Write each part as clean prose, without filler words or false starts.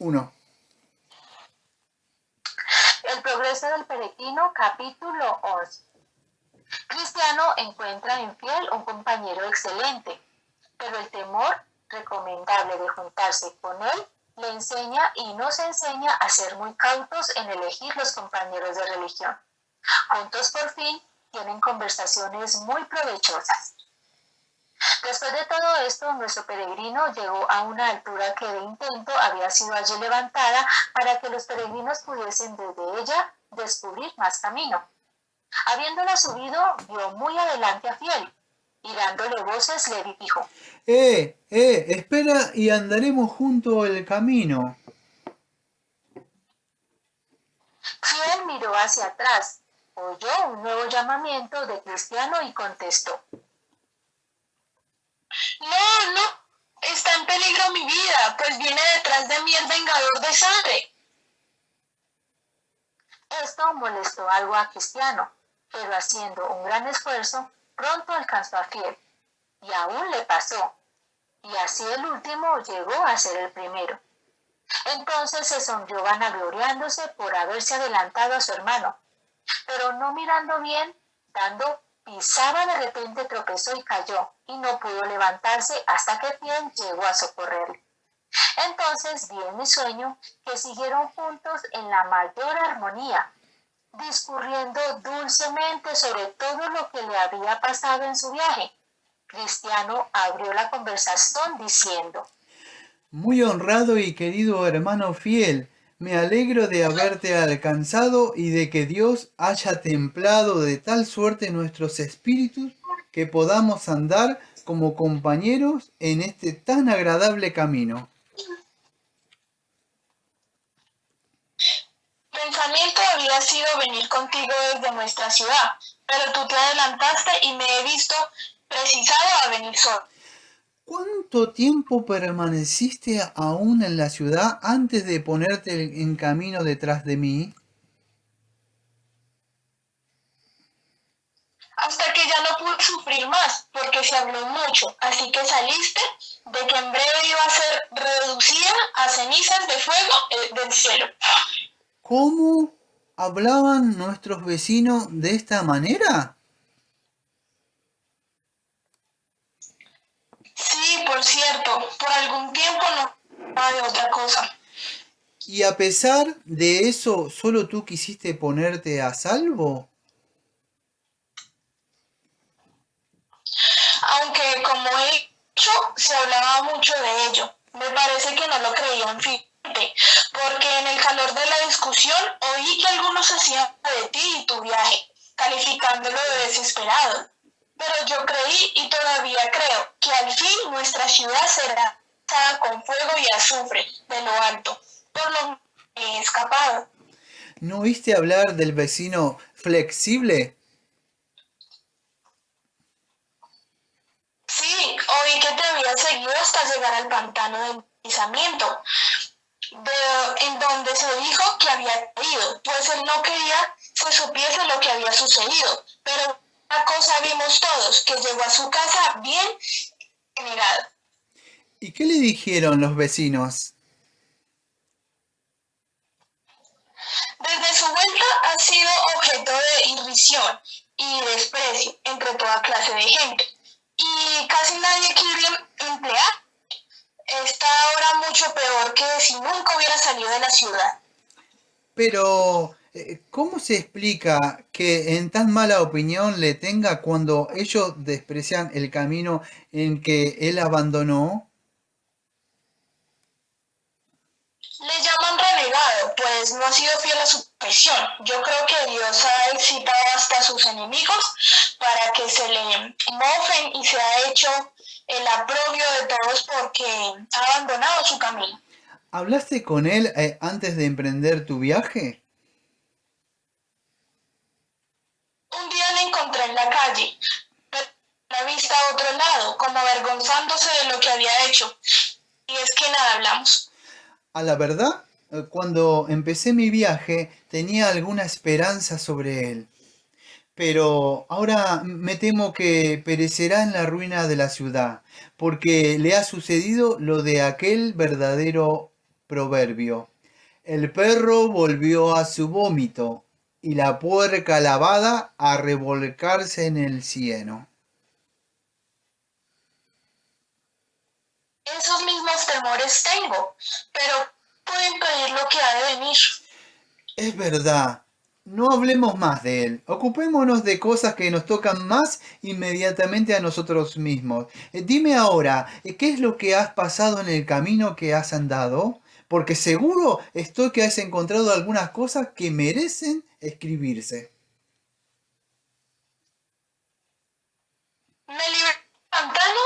Uno. El progreso del peregrino, capítulo 11. Cristiano encuentra en Fiel un compañero excelente, pero el temor recomendable de juntarse con él le enseña y nos enseña a ser muy cautos en elegir los compañeros de religión. Juntos por fin tienen conversaciones muy provechosas. Después de todo esto, nuestro peregrino llegó a una altura que de intento había sido allí levantada para que los peregrinos pudiesen desde ella descubrir más camino. Habiéndola subido, vio muy adelante a Fiel, y dándole voces le dijo: Espera y andaremos junto el camino. Fiel miró hacia atrás, oyó un nuevo llamamiento de Cristiano y contestó: No, no, está en peligro mi vida, pues viene detrás de mí el vengador de sangre. Esto molestó algo a Cristiano, pero haciendo un gran esfuerzo, pronto alcanzó a Fiel, y aún le pasó, y así el último llegó a ser el primero. Entonces se sonrió vanagloriándose por haberse adelantado a su hermano, pero no mirando bien, dando pisada de repente tropezó y cayó, y no pudo levantarse hasta que Fiel llegó a socorrerle. Entonces vi en mi sueño que siguieron juntos en la mayor armonía, discurriendo dulcemente sobre todo lo que le había pasado en su viaje. Cristiano abrió la conversación diciendo: Muy honrado y querido hermano Fiel, me alegro de haberte alcanzado y de que Dios haya templado de tal suerte nuestros espíritus que podamos andar como compañeros en este tan agradable camino. Pensamiento había sido venir contigo desde nuestra ciudad, pero tú te adelantaste y me he visto precisado a venir solo. ¿Cuánto tiempo permaneciste aún en la ciudad antes de ponerte en camino detrás de mí? Hasta que ya no pude sufrir más, porque se habló mucho, así que saliste de que en breve iba a ser reducida a cenizas de fuego del cielo. ¿Cómo hablaban nuestros vecinos de esta manera? Sí, por cierto, por algún tiempo no de otra cosa. ¿Y a pesar de eso, solo tú quisiste ponerte a salvo? Aunque como he dicho, se hablaba mucho de ello. Me parece que no lo creían firme, porque en el calor de la discusión oí que algunos hacían de ti y tu viaje, calificándolo de desesperado. Pero yo creí y todavía creo que al fin nuestra ciudad será lanzada con fuego y azufre de lo alto, por lo que he escapado. ¿No oíste hablar del vecino flexible? Sí, oí que te había seguido hasta llegar al pantano del deslizamiento, en donde se dijo que había caído, pues él no quería se supiese lo que había sucedido, pero una cosa vimos todos, que llegó a su casa bien generado. ¿Y qué le dijeron los vecinos? Desde su vuelta ha sido objeto de irrisión y desprecio entre toda clase de gente, y casi nadie quiere emplear. Está ahora mucho peor que si nunca hubiera salido de la ciudad. Pero, ¿cómo se explica que en tan mala opinión le tenga cuando ellos desprecian el camino en que él abandonó? Le llaman renegado, pues no ha sido fiel a su profesión. Yo creo que Dios ha excitado hasta a sus enemigos para que se le mofen y se ha hecho el aprobio de todos porque ha abandonado su camino. ¿Hablaste con él antes de emprender tu viaje? Un día le encontré en la calle, pero la vista a otro lado, como avergonzándose de lo que había hecho. Y es que nada hablamos. A la verdad, cuando empecé mi viaje tenía alguna esperanza sobre él, pero ahora me temo que perecerá en la ruina de la ciudad, porque le ha sucedido lo de aquel verdadero proverbio. El perro volvió a su vómito y la puerca lavada a revolcarse en el cieno. Esos mismos temores tengo, pero puedo impedir lo que ha de venir. Es verdad. No hablemos más de él. Ocupémonos de cosas que nos tocan más inmediatamente a nosotros mismos. Dime ahora, ¿qué es lo que has pasado en el camino que has andado? Porque seguro estoy que has encontrado algunas cosas que merecen escribirse. Me libré del pantano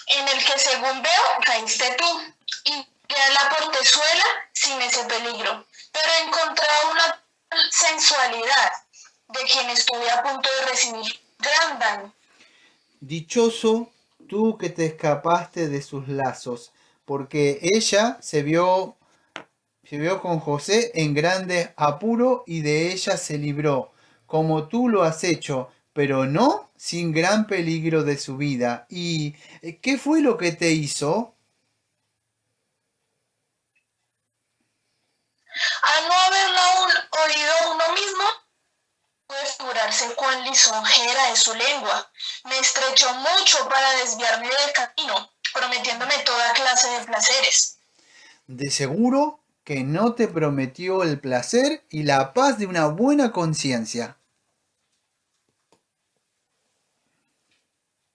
en el que, según veo, caíste tú, y llegué a la portezuela sin ese peligro, pero he encontrado una sensualidad de quien estuve a punto de recibir gran daño. Dichoso tú que te escapaste de sus lazos, porque ella se vio con José en grande apuro y de ella se libró, como tú lo has hecho, pero no sin gran peligro de su vida. ¿Y qué fue lo que te hizo? A no haberla aún oído uno mismo, puede figurarse cuán lisonjera es su lengua. Me estrechó mucho para desviarme del camino, prometiéndome toda clase de placeres. De seguro que no te prometió el placer y la paz de una buena conciencia.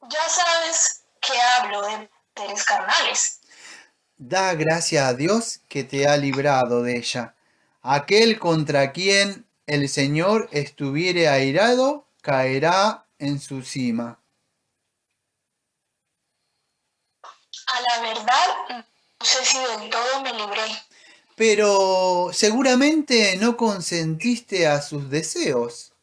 Ya sabes que hablo de placeres carnales. Da gracia a Dios que te ha librado de ella. Aquel contra quien el Señor estuviere airado, caerá en su cima. A la verdad, no sé si del todo me libré. Pero seguramente no consentiste a sus deseos.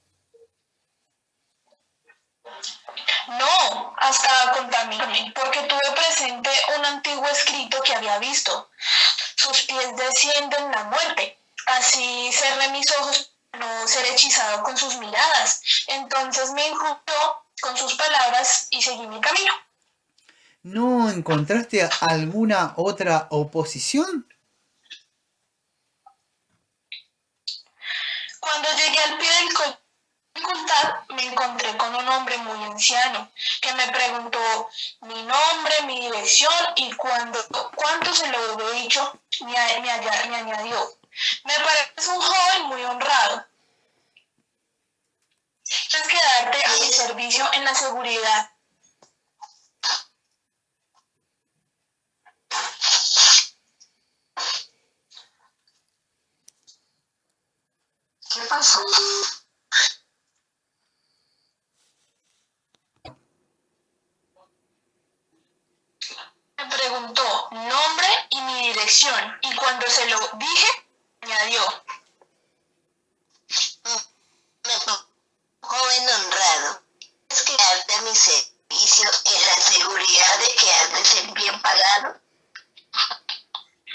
No, hasta contaminarme, porque tuve presente un antiguo escrito que había visto. Sus pies descienden la muerte. Así cerré mis ojos para no ser hechizado con sus miradas. Entonces me injurió con sus palabras y seguí mi camino. ¿No encontraste alguna otra oposición? Cuando llegué al pie del colchón de dificultad, me encontré con un hombre muy anciano que me preguntó mi nombre, mi dirección y cuánto se lo hubo dicho, me añadió. Me parece un joven muy honrado. Tienes que darte a mi servicio en la seguridad. ¿Qué pasó? Me preguntó nombre y mi dirección y cuando se lo dije, añadió. Joven honrado, ¿es quedarte a mi servicio en la seguridad de que has de ser bien pagado?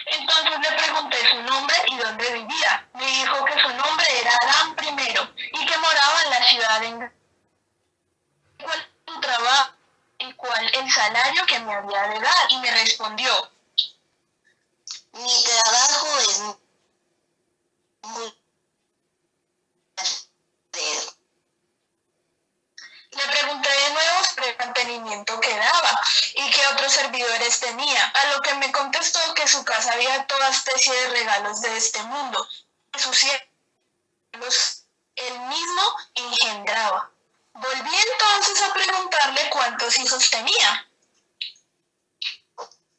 Entonces le pregunté su nombre y dónde vivía. Me dijo que su nombre era Adán I y que moraba en la ciudad de ¿cuál es tu trabajo y cuál el salario que me había de dar? Y me respondió, Mi trabajo es muy placentero. le pregunté de nuevo sobre el mantenimiento que daba y qué otros servidores tenía, a lo que me contestó que en su casa había toda especie de regalos de este mundo, que sus siervos él mismo engendraba. Volví entonces a preguntarle cuántos hijos tenía.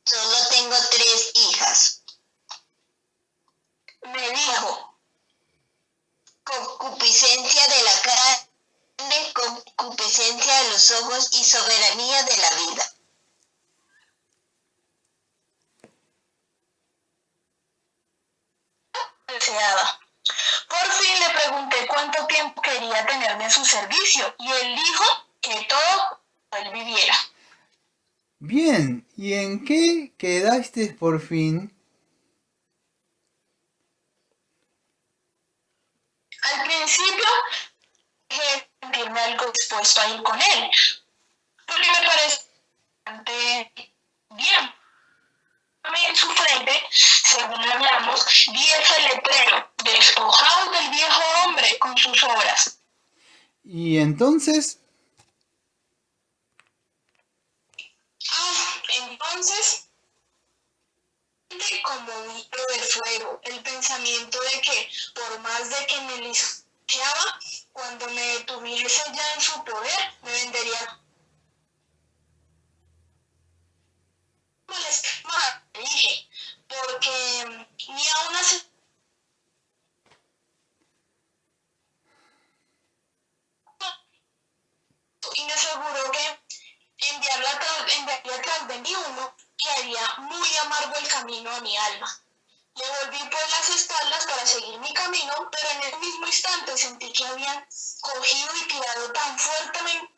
Solo tengo 3 hijas. Me dijo, Concupiscencia de la carne, concupiscencia de los ojos y soberanía de la vida. deseaba. Por fin le pregunté cuánto tiempo quería tenerme a su servicio y él dijo que todo él viviera. Bien, ¿y en qué quedaste por fin? Al principio dejé de sentirme algo dispuesto a ir con él, porque me parece bastante bien. En su frente, según hablamos, caminos, vi ese letrero: despojaos del viejo hombre con sus obras. Y entonces, Entonces, como un hilo de fuego, el pensamiento de que por más de que me lisiaba, cuando me detuviese ya en su poder, me vendería. Dije, porque ni aún así. Y me aseguró que enviaría tras de mí uno que haría muy amargo el camino a mi alma. Le volví por las espaldas para seguir mi camino, pero en el mismo instante sentí que habían cogido y tirado tan fuertemente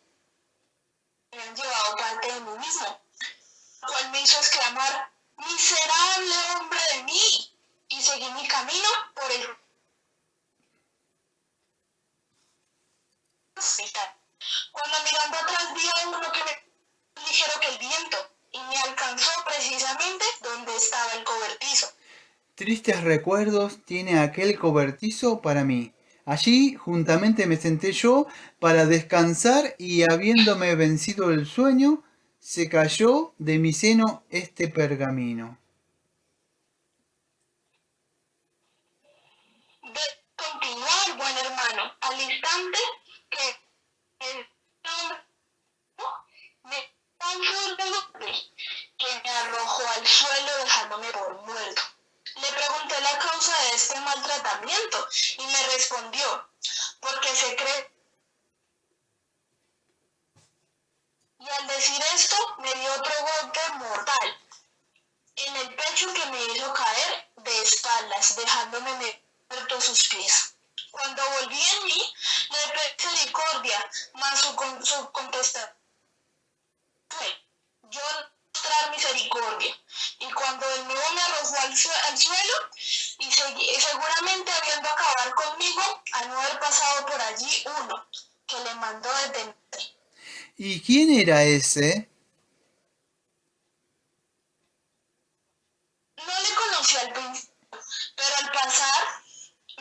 que me habían llevado parte de mí mismo, lo cual me hizo exclamar: miserable hombre de mí, y seguí mi camino por el hospital. Cuando mirando atrás vi a uno que me ligero que el viento y me alcanzó precisamente donde estaba el cobertizo. tristes recuerdos tiene aquel cobertizo para mí. Allí juntamente me senté yo para descansar y habiéndome vencido el sueño, se cayó de mi seno este pergamino. De continuar, buen hermano, al instante que el hombre me tan fuerte que me arrojó al suelo dejándome por muerto. Le pregunté la causa de este maltratamiento y me respondió: porque se cree. Y al decir esto me dio otro golpe mortal en el pecho que me hizo caer de espaldas, dejándome muerto a sus pies. Cuando volví en mí, le pedí misericordia, mas su contestación fue: yo mostrar misericordia. Y cuando de nuevo me arrojó al suelo, y seguramente habiendo acabar conmigo, al no haber pasado por allí uno que le mandó detenerse. ¿Y quién era ese? No le conocí al principio, pero al pasar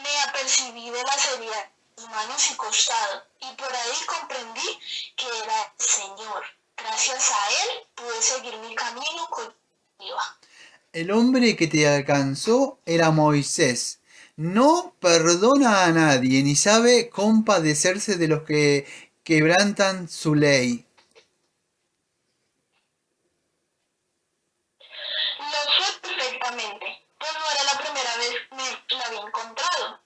me apercibí de las heridas de sus manos y costado, y por ahí comprendí que era el Señor. Gracias a él pude seguir mi camino con iba. El hombre que te alcanzó era Moisés. No perdona a nadie ni sabe compadecerse de los que quebrantan su ley. Lo sé perfectamente, pues no era la primera vez que me la había encontrado.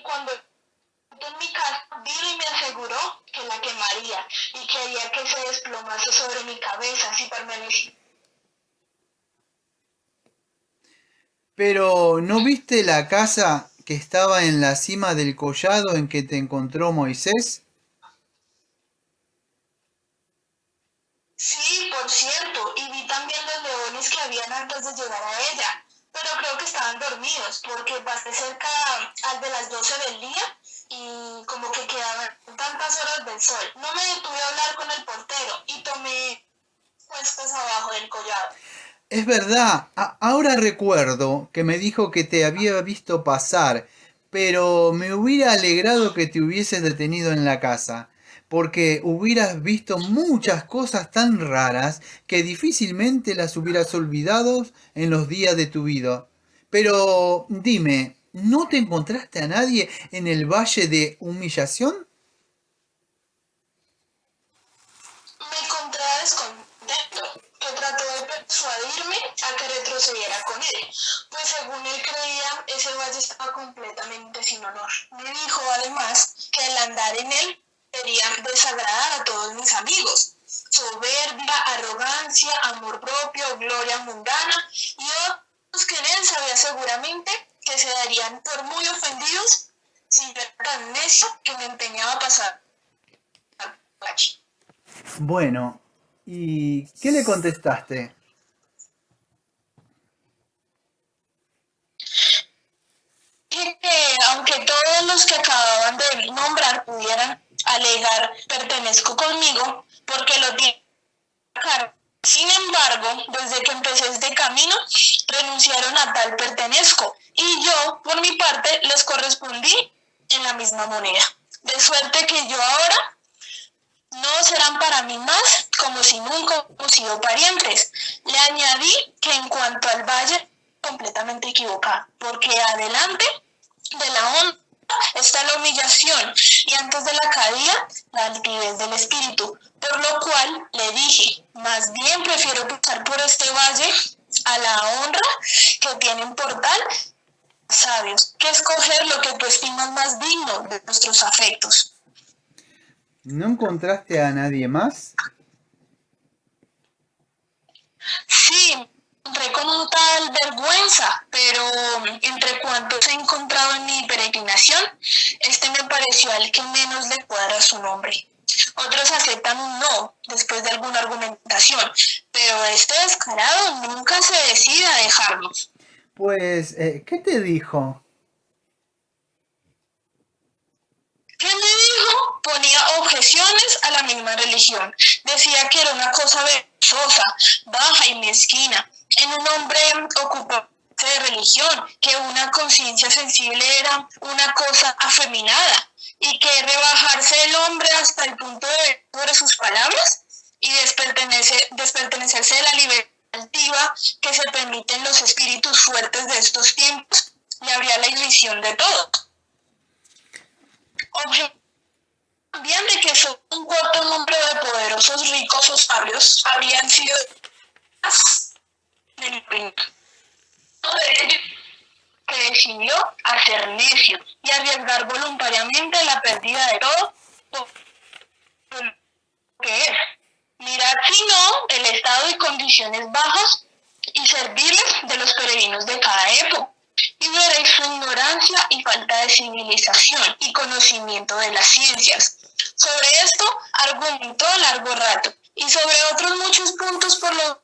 Cuando en mi casa vino y me aseguró que la quemaría y que haría que se desplomase sobre mi cabeza si permanecía. Pero ¿no viste la casa que estaba en la cima del collado en que te encontró Moisés? Sí, por cierto, y vi también los leones que habían antes de llegar a ella, pero creo que estaban dormidos porque pasé cerca al de las 12 del día y como que quedaban tantas horas del sol. No me detuve a hablar con el portero y tomé puestas abajo del collado. Es verdad, ahora recuerdo que me dijo que te había visto pasar, pero me hubiera alegrado que te hubieses detenido en la casa, porque hubieras visto muchas cosas tan raras que difícilmente las hubieras olvidado en los días de tu vida. Pero dime, ¿no te encontraste a nadie en el Valle de Humillación? Me encontré descontento, que trató de persuadirme a que retrocediera con él, pues según él creía, ese valle estaba completamente sin honor. Me dijo además que el andar en él sería desagradar a todos mis amigos. Soberbia, arrogancia, amor propio, gloria mundana y otros que en él sabía seguramente que se darían por muy ofendidos si yo era tan necio que me empeñaba a pasar al valle. Bueno, ¿y qué le contestaste? Que aunque todos los que acababan de nombrar pudieran alegar pertenezco conmigo, porque lo tienen claro. Sin embargo, desde que empecé este camino, renunciaron a tal pertenezco, misma moneda. De suerte que yo ahora no serán para mí más como si nunca hubiéramos sido parientes. Le añadí que en cuanto al valle, completamente equivocada, porque adelante de la honra está la humillación y antes de la caída la altivez del espíritu, por lo cual le dije, más bien prefiero pasar por este valle a la honra que tienen por tal sabios, que escoger lo que tú estimas más digno de nuestros afectos. ¿No encontraste a nadie más? Sí, encontré con un tal vergüenza, pero entre cuantos he encontrado en mi peregrinación, este me pareció al que menos le cuadra su nombre. Otros aceptan un no después de alguna argumentación, pero este descarado nunca se decide a dejarnos. Pues, ¿qué te dijo? ¿Qué me dijo? Ponía objeciones a la misma religión. Decía que era una cosa vergonzosa, baja y mezquina en un hombre ocupado de religión, que una conciencia sensible era una cosa afeminada y que rebajarse el hombre hasta el punto de ver sobre sus palabras y despertenecerse de la libertad altiva que se permiten los espíritus fuertes de estos tiempos, le habría la irrisión de todo. También de que solo un cuarto número de poderosos ricos o sabios habrían sido del reino. Uno de ellos que decidió hacer necio y arriesgar voluntariamente la pérdida de todo por lo que es. Mirad si no el estado y condiciones bajas y servirles de los peregrinos de cada época. Y veréis su ignorancia y falta de civilización y conocimiento de las ciencias. Sobre esto argumentó a largo rato y sobre otros muchos puntos por lo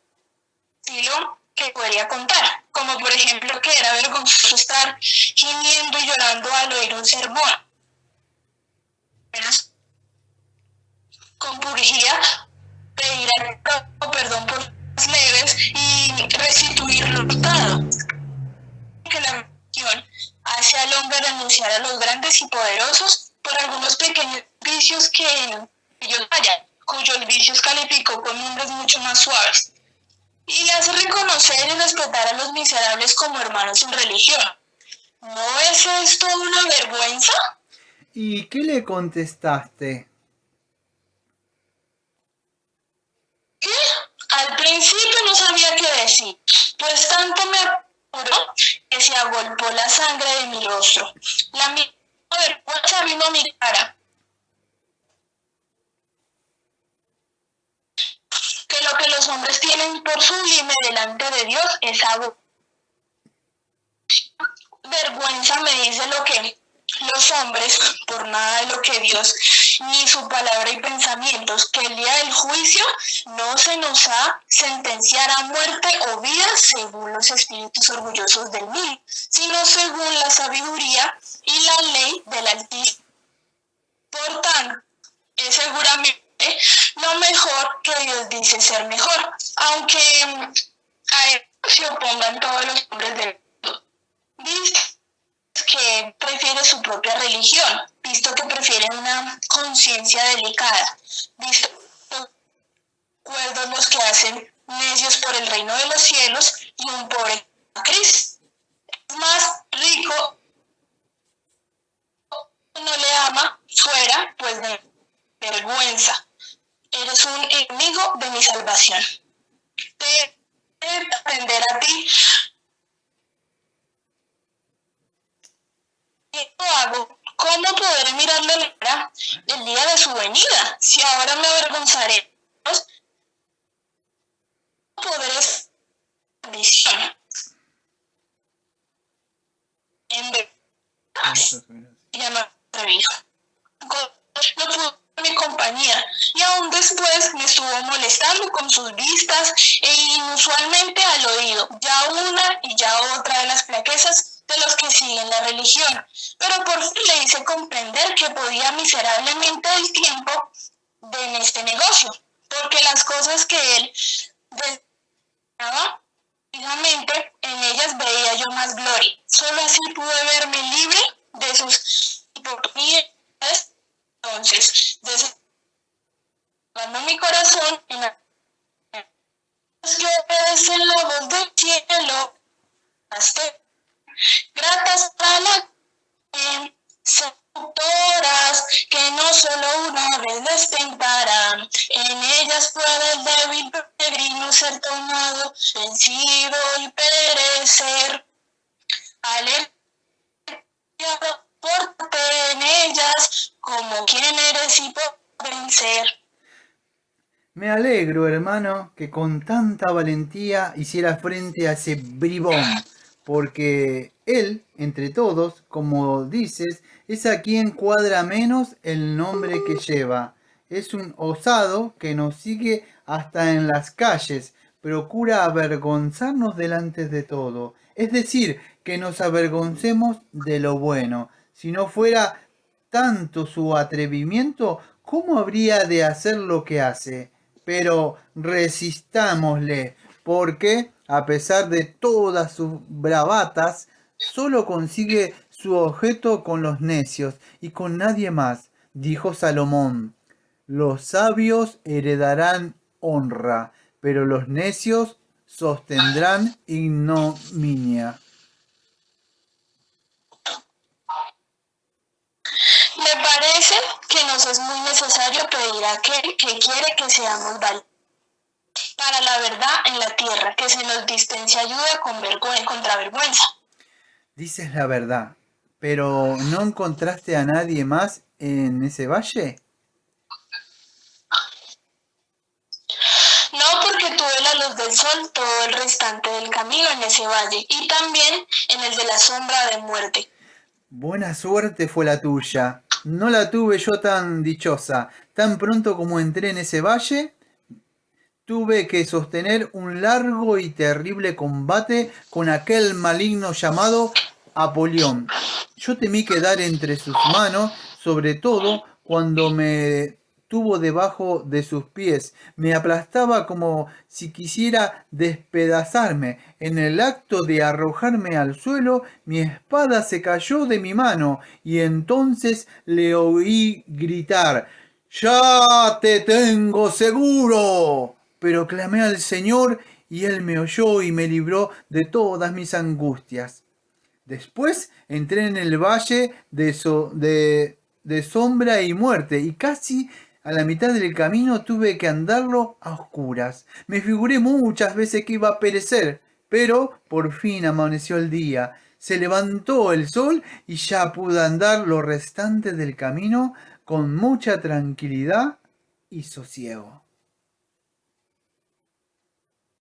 estilo que podría contar, como por ejemplo que era vergonzoso estar gimiendo y llorando al oír un sermón. Con purgía, pedir perdón por las leves y restituir lo hurtado. Que la religión hace al hombre renunciar a los grandes y poderosos por algunos pequeños vicios que ellos hallan, cuyos vicios calificó con nombres mucho más suaves, y le hace reconocer y respetar a los miserables como hermanos en religión. ¿No es esto una vergüenza? ¿Y qué le contestaste? ¿Qué? Al principio no sabía qué decir, pues tanto me apuró que se agolpó la sangre de mi rostro. La misma vergüenza vino a mi cara. Que lo que los hombres tienen por sublime delante de Dios es algo. Vergüenza me dice lo que los hombres, por nada de lo que Dios, ni su palabra y pensamientos, que el día del juicio no se nos ha sentenciar a muerte o vida según los espíritus orgullosos del mil, sino según la sabiduría y la ley del Altísimo. Por tanto, es seguramente lo mejor que Dios dice ser mejor, aunque a él se opongan todos los hombres del mundo. Dice que prefiere su propia religión, visto que prefiere una conciencia delicada, visto que cuerdos los que hacen necios por el reino de los cielos y un pobre Cristo. Es más rico, no le ama fuera, pues de vergüenza. Eres un enemigo de mi salvación. Te atender a ti. ¿Qué hago? ¿Cómo podré mirarle la cara el día de su venida? Si ahora me avergonzaré, no podré bendición. En verdad, ya me atreví. No pudo mi compañía y aún después me estuvo molestando con sus vistas e inusualmente al oído, ya una y ya otra de las flaquezas de los que siguen la religión, pero por fin le hice comprender que podía miserablemente el tiempo en este negocio, porque las cosas que él deseaba, precisamente en ellas veía yo más gloria. Solo así pude verme libre de sus oportunidades. Entonces, desahogando mi corazón en la que obedecen la voz del cielo, gratas a la seductoras que no solo una vez les tentarán. En ellas puede el débil peregrino ser tomado, vencido y perecer. Aleluya, pórtate en ellas como quien eres y por vencer. Me alegro, hermano, que con tanta valentía hiciera frente a ese bribón, porque él, entre todos, como dices, es a quien cuadra menos el nombre que lleva. Es un osado que nos sigue hasta en las calles, procura avergonzarnos delante de todo, es decir, que nos avergoncemos de lo bueno. Si no fuera tanto su atrevimiento, ¿cómo habría de hacer lo que hace? Pero resistámosle, porque a pesar de todas sus bravatas, solo consigue su objeto con los necios y con nadie más. Dijo Salomón: los sabios heredarán honra, pero los necios sostendrán ignominia. Me parece que nos es muy necesario pedir a aquel que quiere que seamos valientes para la verdad en la tierra, que se nos dispense ayuda contra vergüenza. Dices la verdad, pero ¿no encontraste a nadie más en ese valle? No, porque tuve la luz del sol todo el restante del camino en ese valle y también en el de la sombra de muerte. Buena suerte fue la tuya. No la tuve yo tan dichosa. Tan pronto como entré en ese valle, tuve que sostener un largo y terrible combate con aquel maligno llamado Apolión. Yo temí quedar entre sus manos, sobre todo cuando me tuvo debajo de sus pies. Me aplastaba como si quisiera despedazarme. En el acto de arrojarme al suelo, mi espada se cayó de mi mano y entonces le oí gritar: ¡ya te tengo seguro! Pero clamé al Señor y Él me oyó y me libró de todas mis angustias. Después entré en el valle de sombra y muerte y casi a la mitad del camino tuve que andarlo a oscuras. Me figuré muchas veces que iba a perecer, pero por fin amaneció el día. Se levantó el sol y ya pude andar lo restante del camino con mucha tranquilidad y sosiego.